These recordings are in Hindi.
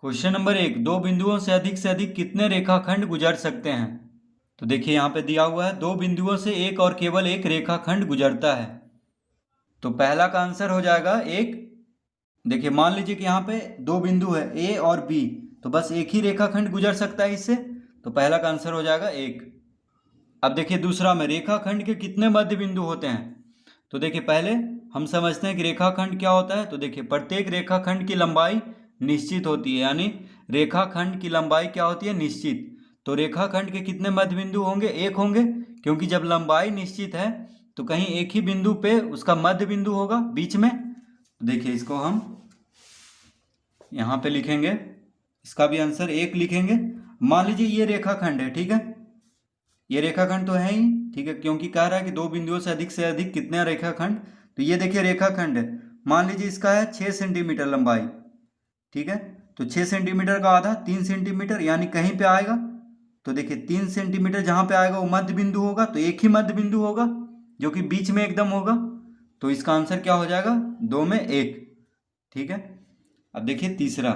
क्वेश्चन नंबर 1, दो बिंदुओं से अधिक कितने रेखाखंड गुजर सकते हैं। तो देखिए यहाँ पे दिया हुआ है दो बिंदुओं से एक और केवल एक रेखाखंड गुजरता है। तो पहला का आंसर हो जाएगा एक। देखिए मान लीजिए कि यहाँ पे दो बिंदु है ए और बी, तो बस एक ही रेखाखंड गुजर सकता है इससे, तो पहला का आंसर हो जाएगा एक। अब देखिए दूसरा में रेखाखंड के कितने मध्य बिंदु होते हैं। तो देखिए पहले हम समझते हैं कि रेखाखंड क्या होता है। तो देखिए प्रत्येक रेखाखंड की लंबाई निश्चित होती है, यानी रेखाखंड की लंबाई क्या होती है, निश्चित। तो रेखाखंड के कितने मध्य बिंदु होंगे, एक होंगे, क्योंकि जब लंबाई निश्चित है तो कहीं एक ही बिंदु पे उसका मध्य बिंदु होगा बीच में। तो देखिए इसको हम यहाँ पे लिखेंगे, इसका भी आंसर एक लिखेंगे। मान लीजिए ये रेखाखंड है, ठीक है, ये रेखाखंड तो है ही, ठीक है, क्योंकि कह रहा है कि दो बिंदुओं से अधिक कितने रेखाखंड। तो ये देखिए रेखाखंड है, मान लीजिए इसका है 6 सेंटीमीटर लंबाई, ठीक है। तो 6 सेंटीमीटर का आधा 3 सेंटीमीटर, यानी कहीं पे आएगा। तो देखिए 3 सेंटीमीटर जहां पे आएगा वो मध्य बिंदु होगा, तो एक ही मध्य बिंदु होगा जो कि बीच में एकदम होगा। तो इसका आंसर क्या हो जाएगा, 2 में 1, ठीक है। अब देखिए तीसरा,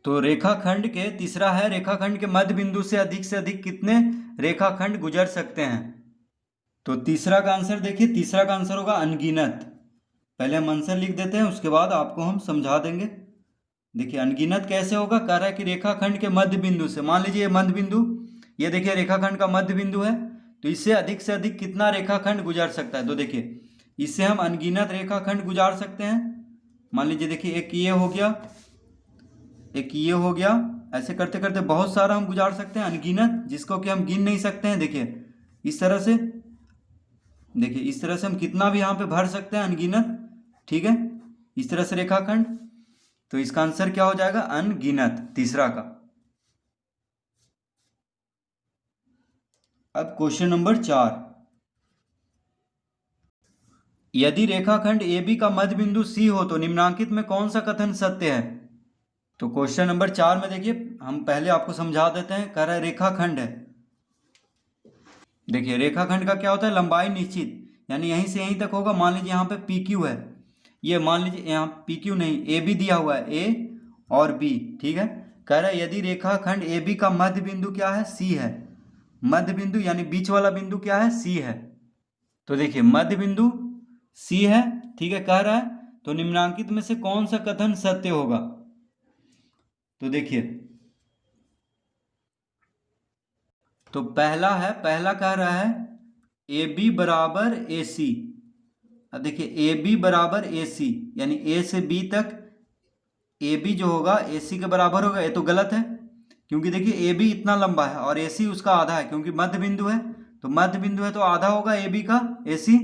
तो रेखाखंड के तीसरा है रेखाखंड के मध्य बिंदु से अधिक कितने रेखाखंड गुजर सकते हैं। तो तीसरा का आंसर देखिए, तीसरा का आंसर होगा अनगिनत। पहले हम आंसर लिख देते हैं, उसके बाद आपको हम समझा देंगे। देखिए अनगिनत कैसे होगा, कह रहा है कि रेखाखंड के मध्य बिंदु से, मान लीजिए ये मध्य बिंदु, ये देखिए रेखाखंड का मध्य बिंदु है, तो इससे अधिक कितना रेखाखंड गुजर सकता है। तो देखिए इससे हम अनगिनत रेखाखंड गुजार सकते हैं। मान लीजिए देखिए एक ये हो गया, एक ये हो गया, ऐसे करते करते बहुत सारा हम गुजार सकते हैं अनगिनत, जिसको कि हम गिन नहीं सकते हैं। देखिए इस तरह से, देखिए इस तरह से हम कितना भी यहाँ पे भर सकते हैं अनगिनत, ठीक है, इस तरह से रेखाखंड। तो इसका आंसर क्या हो जाएगा, अनगिनत, तीसरा का। अब क्वेश्चन नंबर 4, यदि रेखाखंड AB का मध्य बिंदु C हो तो निम्नांकित में कौन सा कथन सत्य है। तो क्वेश्चन नंबर 4 में देखिए हम पहले आपको समझा देते हैं, कह रहा है रेखाखंड है। देखिए रेखाखंड का क्या होता है, लंबाई निश्चित, यानी यहीं से यहीं तक होगा। मान लीजिए यहाँ पे PQ है, ये मान लीजिए यहाँ PQ नहीं AB दिया हुआ है, A और B, ठीक है। कह रहा है यदि रेखाखंड AB का मध्य बिंदु क्या है, C है। मध्य बिंदु यानी बीच वाला बिंदु क्या है, C है। तो देखिए मध्य बिंदु C है, ठीक है, कह रहा है तो निम्नांकित में से कौन सा कथन सत्य होगा। तो देखिए, तो पहला कह रहा है AB बराबर AC। अब देखिए AB बराबर AC, यानी A से B तक AB जो होगा AC के बराबर होगा, ये तो गलत है, क्योंकि देखिए AB इतना लंबा है और AC उसका आधा है, क्योंकि मध्य बिंदु है, तो मध्य बिंदु है तो आधा होगा AB का AC,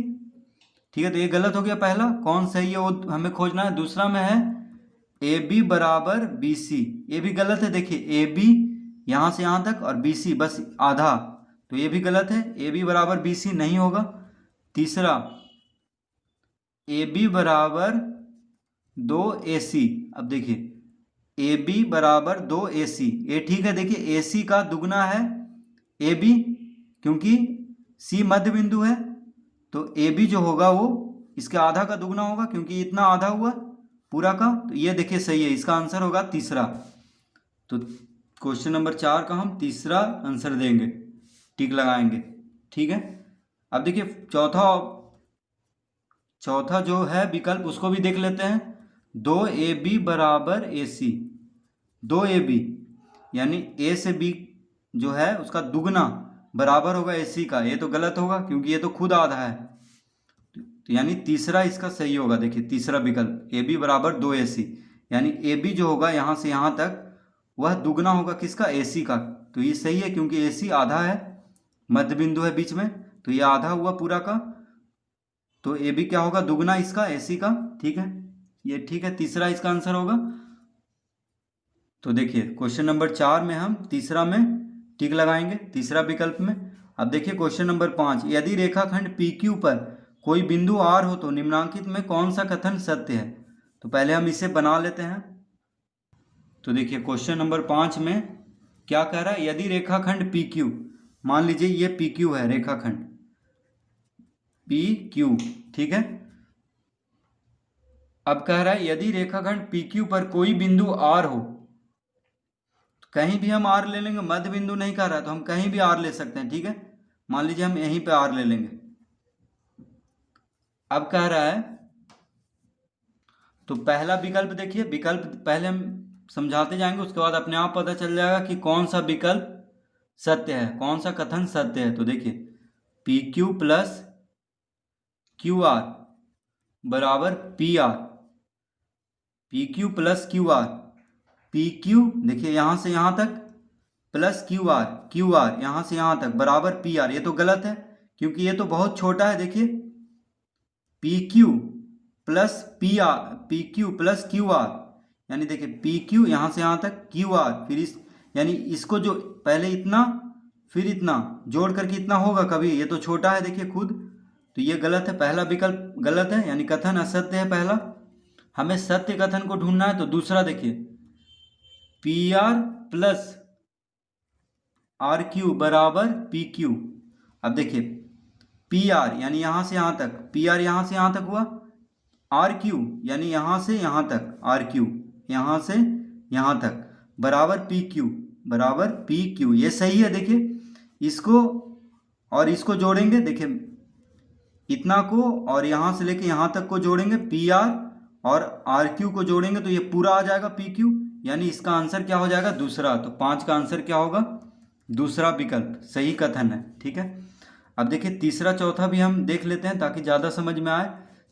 ठीक है। तो ये गलत हो गया पहला, कौन सही है वो हमें खोजना है। दूसरा में है AB बराबर BC, ये भी गलत है। देखिए AB यहाँ से यहाँ तक और BC बस आधा, तो ये भी गलत है, AB बराबर BC नहीं होगा। तीसरा AB बराबर 2AC, अब देखिए AB बराबर 2AC, ये ठीक है। देखिए AC का दुगना है AB, क्योंकि C मध्य बिंदु है, तो AB जो होगा वो इसके आधा का दुगना होगा, क्योंकि इतना आधा हुआ पूरा का। तो ये देखिए सही है, इसका आंसर होगा तीसरा। तो क्वेश्चन नंबर 4 का हम तीसरा आंसर देंगे, टिक लगाएंगे, ठीक है। अब देखिए चौथा जो है विकल्प उसको भी देख लेते हैं। 2AB बराबर AC, 2AB यानी A से B जो है उसका दुगना बराबर होगा AC का, ये तो गलत होगा क्योंकि ये तो खुद आधा है। तो यानी तीसरा इसका सही होगा। देखिए तीसरा विकल्प AB बराबर 2AC, यानी AB जो होगा यहाँ से यहाँ तक वह दुगना होगा किसका, AC का। तो ये सही है क्योंकि AC आधा है, मध्य बिंदु है बीच में, तो ये आधा हुआ पूरा का, तो AB क्या होगा, दुगना इसका AC का, ठीक है, ये ठीक है, तीसरा इसका आंसर होगा। तो देखिए क्वेश्चन नंबर 4 में हम तीसरा में टिक लगाएंगे, तीसरा विकल्प में। अब देखिए क्वेश्चन नंबर 5, यदि रेखाखंड PQ पर कोई बिंदु R हो तो निम्नांकित में कौन सा कथन सत्य है। तो पहले हम इसे बना लेते हैं। तो देखिए क्वेश्चन नंबर 5 में क्या कह रहा है, यदि रेखाखंड PQ, मान लीजिए ये PQ है, रेखाखंड PQ, ठीक है। अब कह रहा है यदि रेखाखंड PQ पर कोई बिंदु R हो, तो कहीं भी हम R ले लेंगे, मध्य बिंदु नहीं कह रहा है तो हम कहीं भी R ले सकते हैं, ठीक है। मान लीजिए हम यहीं पे R ले लेंगे। अब कह रहा है, तो पहला विकल्प देखिए, विकल्प पहले हम समझाते जाएंगे, उसके बाद अपने आप पता चल जाएगा कि कौन सा विकल्प सत्य है, कौन सा कथन सत्य है। तो देखिए PQ प्लस QR बराबर PR, PQ plus QR, PQ देखिए यहाँ से यहाँ तक प्लस QR, QR यहाँ से यहाँ तक बराबर PR। ये तो गलत है क्योंकि ये तो बहुत छोटा है। देखिए PQ plus PR, PQ plus QR, यानी देखिए PQ यहाँ से यहाँ तक QR, फिर इस यानी इसको जो पहले इतना फिर इतना जोड़ करके इतना होगा कभी, ये तो छोटा है देखिए खुद, तो ये गलत है, पहला विकल्प गलत है, यानी कथन असत्य है पहला। हमें सत्य कथन को ढूंढना है, तो दूसरा देखिए PR प्लस RQ बराबर PQ। अब देखिए PR यानी यहाँ से यहाँ तक, PR यहाँ से यहाँ तक हुआ, RQ यानी यहाँ से यहाँ तक, RQ यहाँ से यहाँ तक बराबर PQ, बराबर PQ। ये सही है। देखिए इसको और इसको जोड़ेंगे, देखिए इतना को और यहाँ से लेके यहाँ तक को जोड़ेंगे, PR और RQ को जोड़ेंगे तो ये पूरा आ जाएगा PQ, यानी इसका आंसर क्या हो जाएगा दूसरा। तो 5 का आंसर क्या होगा, दूसरा विकल्प सही कथन है, ठीक है। अब देखिए तीसरा चौथा भी हम देख लेते हैं ताकि ज़्यादा समझ में आए।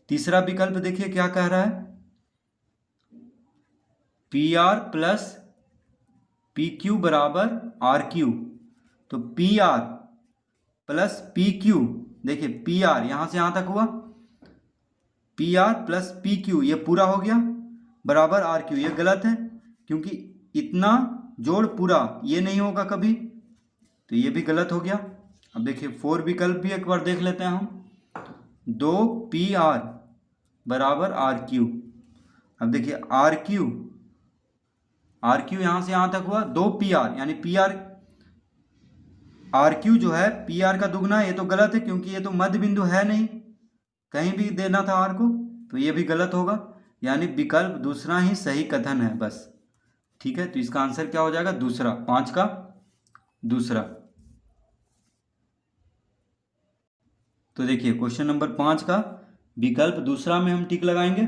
तीसरा विकल्प देखिए क्या कह रहा है, PR प्लस PQ बराबर RQ। तो PR प्लस PQ, देखिए PR यहाँ से यहाँ तक हुआ, PR प्लस PQ ये पूरा हो गया बराबर RQ। ये गलत है क्योंकि इतना जोड़ पूरा ये नहीं होगा कभी, तो ये भी गलत हो गया। अब देखिए 4 विकल्प भी एक बार देख लेते हैं हम, 2PR बराबर RQ। अब देखिए RQ यहाँ से यहाँ तक हुआ, 2PR यानी PR RQ जो है PR का दुगना है, ये तो गलत है क्योंकि ये तो मध्य बिंदु है नहीं, कहीं भी देना था R को, तो ये भी गलत होगा, यानी विकल्प दूसरा ही सही कथन है बस, ठीक है। तो इसका आंसर क्या हो जाएगा दूसरा, 5 का दूसरा। तो देखिए क्वेश्चन नंबर 5 का विकल्प दूसरा में हम टिक लगाएंगे।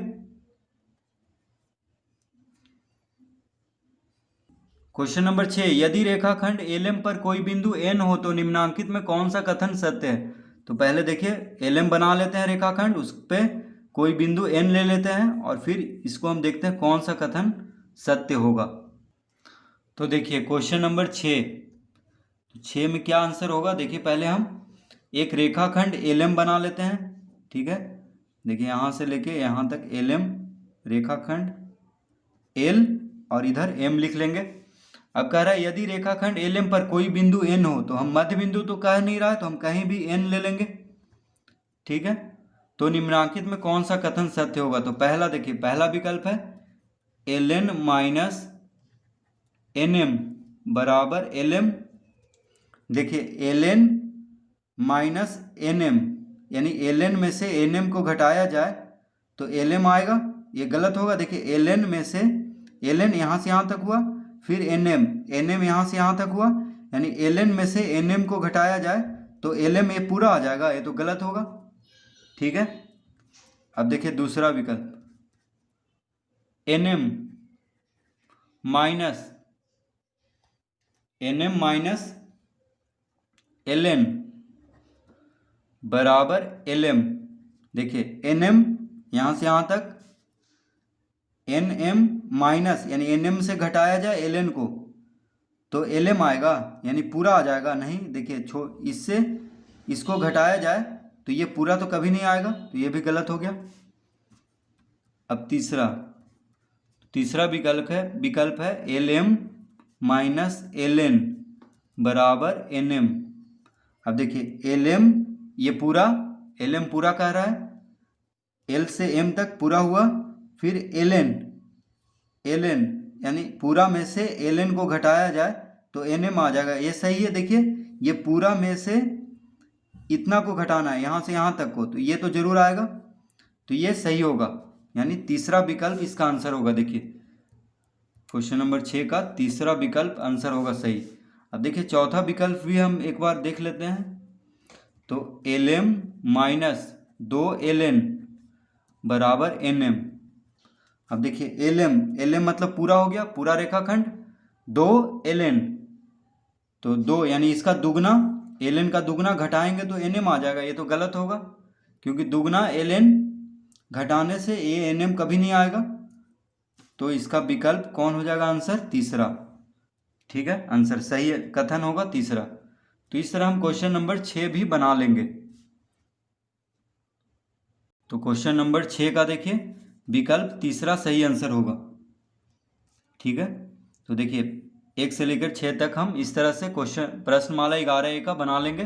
क्वेश्चन नंबर 6, यदि रेखाखंड LM पर कोई बिंदु N हो तो निम्नांकित में कौन सा कथन सत्य है। तो पहले देखिए LM बना लेते हैं रेखाखंड, उस पर कोई बिंदु N ले लेते हैं और फिर इसको हम देखते हैं कौन सा कथन सत्य होगा। तो देखिए क्वेश्चन नंबर 6 में क्या आंसर होगा, देखिए पहले हम एक रेखाखंड LM बना लेते हैं, ठीक है। देखिए यहाँ से लेके यहाँ तक LM रेखाखंड L और इधर M लिख लेंगे। अब कह रहा है यदि रेखाखंड LM पर कोई बिंदु N हो, तो हम मध्य बिंदु तो कह नहीं रहा है तो हम कहीं भी N ले लेंगे, ठीक है। तो निम्नांकित में कौन सा कथन सत्य होगा। तो पहला देखिए पहला विकल्प है LN माइनस NM बराबर LM। देखिए LN माइनस NM यानी LN में से NM को घटाया जाए तो LM आएगा, ये गलत होगा। देखिए LN में से LN यहाँ से यहाँ तक हुआ, फिर NM यहाँ से यहाँ तक हुआ, यानी LN में से NM को घटाया जाए तो LM ये पूरा आ जाएगा, ये तो गलत होगा, ठीक है। अब देखिए दूसरा विकल्प NM माइनस LN बराबर LM। देखिए NM यहाँ से यहाँ तक, NM माइनस यानी NM से घटाया जाए LN को तो LM आएगा, यानी पूरा आ जाएगा। नहीं देखिए इससे इसको घटाया जाए तो ये पूरा तो कभी नहीं आएगा, तो ये भी गलत हो गया। अब तीसरा विकल्प है LM माइनस LN बराबर NM। अब देखिए LM ये पूरा LM पूरा कह रहा है, L से M तक पूरा हुआ, फिर LN यानी पूरा में से LN को घटाया जाए तो NM आ जाएगा, ये सही है। देखिए ये पूरा में से इतना को घटाना है यहाँ से यहाँ तक को, तो ये तो जरूर आएगा, तो ये सही होगा। यानी तीसरा विकल्प इसका आंसर होगा। देखिए क्वेश्चन नंबर 6 का तीसरा विकल्प आंसर होगा सही। अब देखिए चौथा विकल्प भी हम एक बार देख लेते हैं। तो Lm माइनस 2Ln बराबर Nm। अब देखिए Lm मतलब पूरा हो गया, पूरा रेखाखंड, 2Ln तो 2 यानी इसका दुगना, Ln का दुगना घटाएंगे तो Nm आ जाएगा। ये तो गलत होगा क्योंकि दुगना Ln घटाने से ये Nm कभी नहीं आएगा। तो इसका विकल्प कौन हो जाएगा आंसर? तीसरा। ठीक है, आंसर सही है, कथन होगा तीसरा। तो इस तरह हम क्वेश्चन नंबर 6 भी बना लेंगे। तो क्वेश्चन नंबर 6 का देखिए विकल्प तीसरा सही आंसर होगा। ठीक है, तो देखिए 1 से लेकर 6 तक हम इस तरह से क्वेश्चन प्रश्नमाला 11A का बना लेंगे।